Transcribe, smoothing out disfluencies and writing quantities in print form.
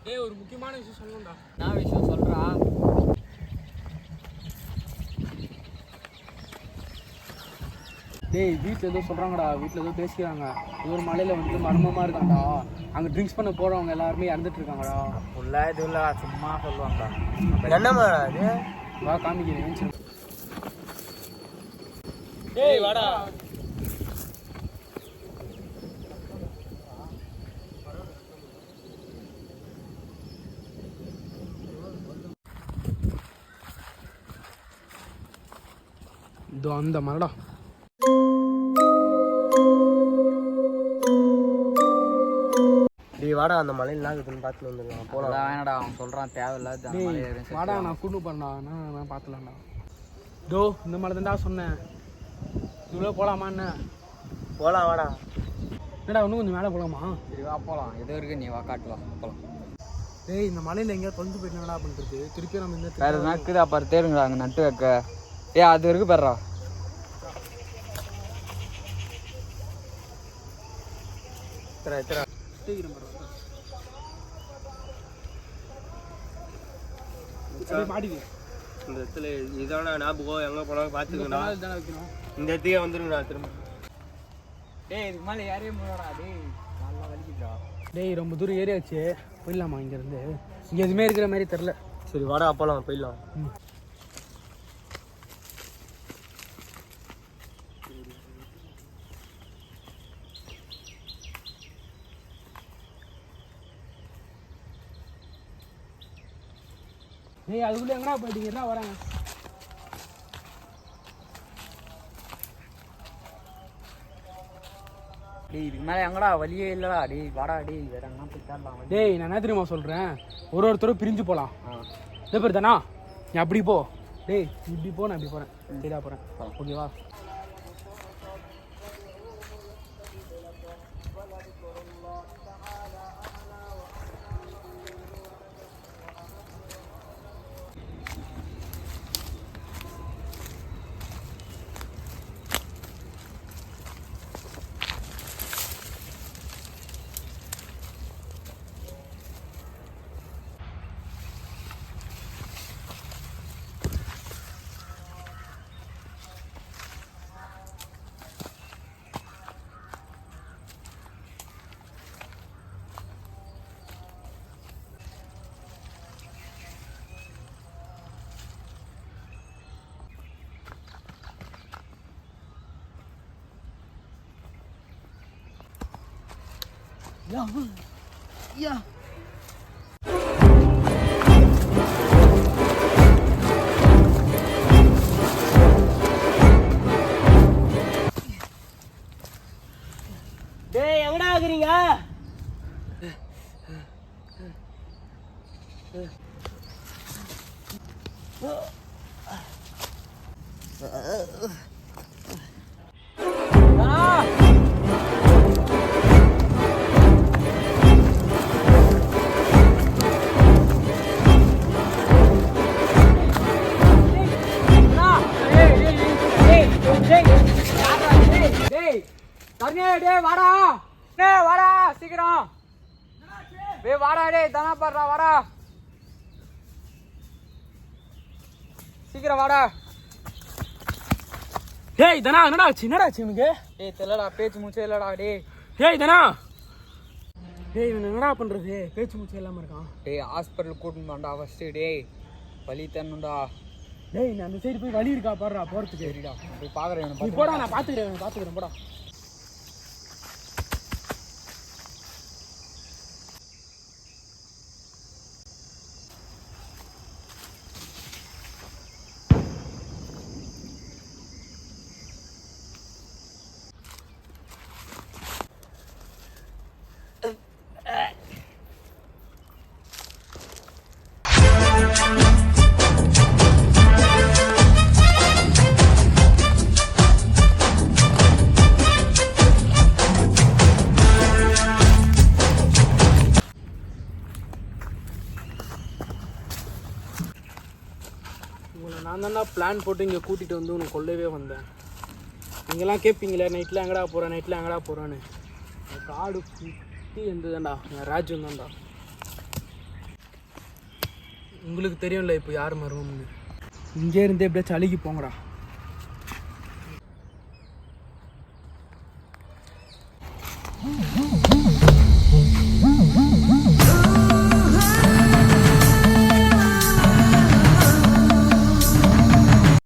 டேய் ஒரு முக்கியமான விஷயம் சொல்லணும்டா. நான் விஷயம் சொல்றா. டேய் வீட்டில் ஏதோ சொல்கிறாங்கடா, வீட்டில் ஏதோ பேசிக்கிறாங்க. ஏதோ ஒரு மலையில் வந்து மர்மமாக இருக்காண்டா, அங்கே ட்ரிங்க்ஸ் பண்ண போகிறவங்க எல்லாருமே இறந்துட்டு இருக்காங்கடா. ஃபுல்லாக இது இல்லை, சும்மா சொல்லுவாங்கடா. என்னம்மா அது? வா காமிக்கிறேன். டேய் வாடா. இதோ அந்த மரடா. டேய் வாடா, அந்த மலையில் நாக்குதுன்னு பார்த்துட்டு வந்துடலாம். போகலாம். வேணாடா, அவன் சொல்கிறான் தேவையில்லாத. வாடா நான் கூட்டு போறேன்டா, நான் பார்த்துலாம்டா. டோ இந்த மலை தான்டா சொன்னேன். இவ்வளோ போகலாமா என்ன? போகலாம் வாடா. என்னடா இன்னும் கொஞ்சம் மேலே போகலாமா? சரி வா போகலாம். எது இருக்கு நீ வா காட்டுலாம் போகலாம். டேய் இந்த மலையில் எங்கேயாவது தொலைஞ்சு போயிட்டு என்னடா பண்ணுறது? திருப்பி நம்ம இந்த வேறு எதுனா இருக்குது அப்புறம் தேருங்கடா அங்கே நட்டு வைக்க. அது இருக்கு பெறா. மாடிது இந்த இடத்துல இதான ஞாபகம் எங்கே போனாலும் பார்த்துக்கடா. தானே வைக்கணும். இந்த இடத்துக்கே வந்துருங்கடா திரும்ப. டேய் இதுக்கு மேலே யாரையும் போடா. டேய் நல்லா வலிக்குதுடா. டேய் ரொம்ப தூரம் ஏறியாச்சு, போயிடலாமா இங்கேருந்து? இங்கே எதுவுமே இருக்கிற மாதிரி தெரில. சரி வாடா அப்போலாம் போயிடலாம். டேய் அதுக்குள்ளே எங்கடா போயிட்டீங்க? என்ன வரேன். டேய் இதுக்கு மேலே எங்கடா வழியே இல்லைடா. டேய் வாடா. டேய் வேற எங்கன்னா போய் தேடலாம். டேய் நான் என்ன தெரியுமா சொல்கிறேன், ஒருத்தரும் பிரிஞ்சு போகலாம். இதே பேர் தானா? நீ அப்படி போ. டேய் இப்படி போ, நான் இப்படி போகிறேன். சரியா போகிறேன். ஓகேவா? யா டேய் எங்கடா ஆகுறீங்க? டேய் வாடா. டேய் வாடா சீக்கிரம். டேய் வாடா. டேய் தானா பாடுறா வாடா. சீக்கிரம் வாடா. டேய் தானா என்னடா ஆச்சு? என்னடா ஆச்சு உனக்கு? டேய் தெரியலடா, பேச்சு மூச்சே இல்லடா. டேய் டேய் தானா. டேய் இவன் என்னடா பண்ணுறது? பேச்சு மூச்சு இல்லாமல் இருக்கான். டேய் ஹாஸ்பிட்டல் கூட்டின்னு போண்டா ஃபஸ்ட்டு. டேய் வலி தரணும்டா. டேய் நான் அந்த சைடு போய் வலி இருக்கா பாடுறா போகிறதுக்கு. சரிடா போய் பார்க்குறேன். நீ போடா, நான் பார்த்துக்கிறேன் போடா. நான் தானே பிளான் போட்டு இங்கே கூட்டிகிட்டு வந்து உனக்கு கொல்லவே வந்தேன். நீங்கள்லாம் கேட்பீங்களே நைட்டில் எங்கடா போகிறேன்னு. காடு சுற்றி இருந்ததுதான்டா, என் ராஜ்யம் தான்டா. உங்களுக்கு தெரியும்ல இப்போ யார் மர்மம்னு. இங்கே இருந்தே எப்படியாச்சும் அழுகி போங்கடா.